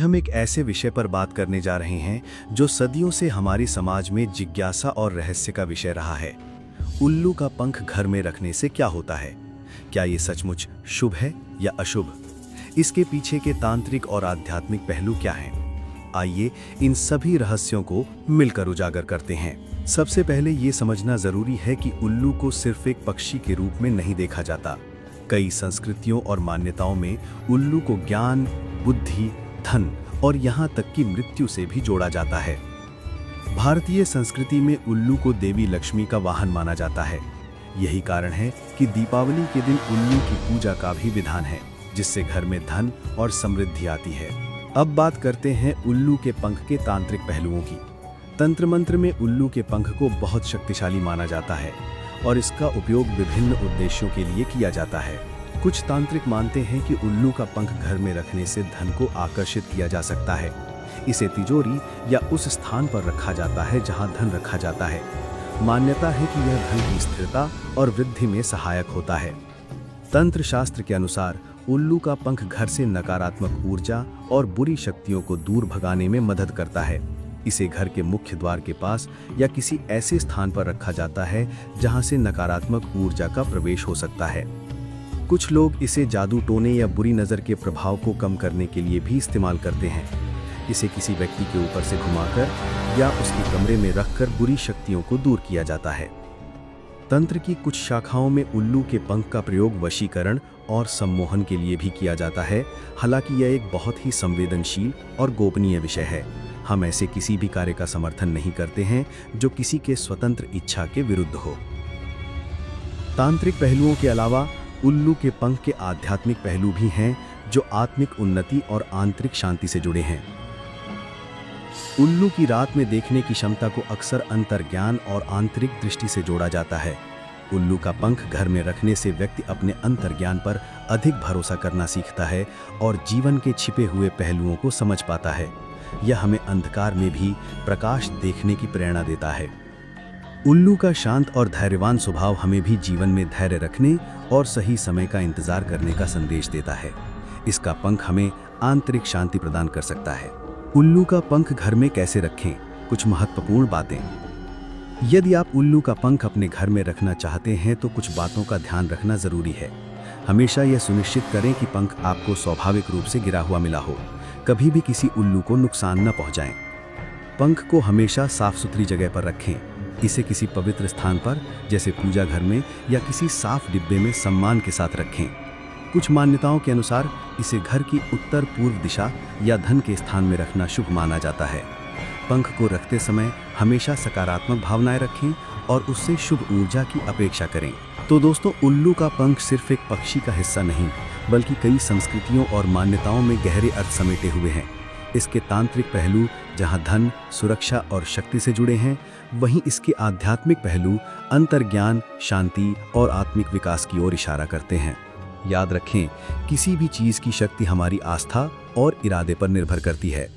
हम एक ऐसे विषय पर बात करने जा रहे हैं जो सदियों से हमारी समाज में जिज्ञासा और रहस्य का विषय रहा है। उल्लू का पंख घर में रखने से क्या होता है? क्या ये सचमुच शुभ है या अशुभ? इसके पीछे के तांत्रिक और आध्यात्मिक पहलू क्या हैं? आइए इन सभी रहस्यों को मिलकर उजागर करते हैं। सबसे पहले ये समझना जरूरी है कि उल्लू को सिर्फ एक पक्षी के रूप में नहीं देखा जाता। कई संस्कृतियों और मान्यताओं में उल्लू को ज्ञान, बुद्धि, धन और यहाँ तक कि मृत्यु से भी जोड़ा जाता है। भारतीय संस्कृति में उल्लू को देवी लक्ष्मी का वाहन माना जाता है। यही कारण है कि दीपावली के दिन उल्लू की पूजा का भी विधान है, जिससे घर में धन और समृद्धि आती है। अब बात करते हैं उल्लू के पंख के तांत्रिक पहलुओं की। तंत्र मंत्र में उल्लू के पंख को बहुत शक्तिशाली माना जाता है और इसका उपयोग विभिन्न उद्देश्यों के लिए किया जाता है। कुछ तांत्रिक मानते हैं कि उल्लू का पंख घर में रखने से धन को आकर्षित किया जा सकता है। इसे तिजोरी या उस स्थान पर रखा जाता है जहां धन रखा जाता है। मान्यता है कि यह धन की स्थिरता और वृद्धि में सहायक होता है। तंत्र शास्त्र के अनुसार उल्लू का पंख घर से नकारात्मक ऊर्जा और बुरी शक्तियों को दूर भगाने में मदद करता है। इसे घर के मुख्य द्वार के पास या किसी ऐसे स्थान पर रखा जाता है जहां से नकारात्मक ऊर्जा का प्रवेश हो सकता है। कुछ लोग इसे जादू टोने या बुरी नज़र के प्रभाव को कम करने के लिए भी इस्तेमाल करते हैं। इसे किसी व्यक्ति के ऊपर से घुमाकर या उसके कमरे में रखकर बुरी शक्तियों को दूर किया जाता है। तंत्र की कुछ शाखाओं में उल्लू के पंख का प्रयोग वशीकरण और सम्मोहन के लिए भी किया जाता है। हालांकि यह एक बहुत ही संवेदनशील और गोपनीय विषय है। हम ऐसे किसी भी कार्य का समर्थन नहीं करते हैं जो किसी के स्वतंत्र इच्छा के विरुद्ध हो। तांत्रिक पहलुओं के अलावा उल्लू के पंख के आध्यात्मिक पहलू भी हैं जो आत्मिक उन्नति और आंतरिक शांति से जुड़े हैं। उल्लू की रात में देखने की क्षमता को अक्सर अंतर्ज्ञान और आंतरिक दृष्टि से जोड़ा जाता है। उल्लू का पंख घर में रखने से व्यक्ति अपने अंतर्ज्ञान पर अधिक भरोसा करना सीखता है और जीवन के छिपे हुए पहलुओं को समझ पाता है। यह हमें अंधकार में भी प्रकाश देखने की प्रेरणा देता है। उल्लू का शांत और धैर्यवान स्वभाव हमें भी जीवन में धैर्य रखने और सही समय का इंतजार करने का संदेश देता है। इसका पंख हमें आंतरिक शांति प्रदान कर सकता है। उल्लू का पंख घर में कैसे रखें? कुछ महत्वपूर्ण बातें। यदि आप उल्लू का पंख अपने घर में रखना चाहते हैं तो कुछ बातों का ध्यान रखना जरूरी है। हमेशा यह सुनिश्चित करें कि पंख आपको स्वाभाविक रूप से गिरा हुआ मिला हो। कभी भी किसी उल्लू को नुकसान न पहुंचाएं। पंख को हमेशा साफ सुथरी जगह पर रखें। इसे किसी पवित्र स्थान पर जैसे पूजा घर में या किसी साफ डिब्बे में सम्मान के साथ रखें। कुछ मान्यताओं के अनुसार इसे घर की उत्तर पूर्व दिशा या धन के स्थान में रखना शुभ माना जाता है। पंख को रखते समय हमेशा सकारात्मक भावनाएं रखें और उससे शुभ ऊर्जा की अपेक्षा करें। तो दोस्तों, उल्लू का पंख सिर्फ एक पक्षी का हिस्सा नहीं, बल्कि कई संस्कृतियों और मान्यताओं में गहरे अर्थ समेटे हुए हैं। इसके तांत्रिक पहलू जहां धन, सुरक्षा और शक्ति से जुड़े हैं, वहीं इसके आध्यात्मिक पहलू अंतर्ज्ञान, शांति और आत्मिक विकास की ओर इशारा करते हैं। याद रखें, किसी भी चीज की शक्ति हमारी आस्था और इरादे पर निर्भर करती है।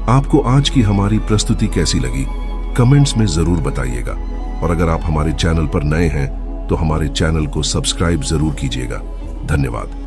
आपको आज की हमारी प्रस्तुति कैसी लगी? कमेंट्स में जरूर बताइएगा। और अगर आप हमारे चैनल पर नए हैं तो हमारे चैनल को सब्सक्राइब जरूर कीजिएगा। धन्यवाद।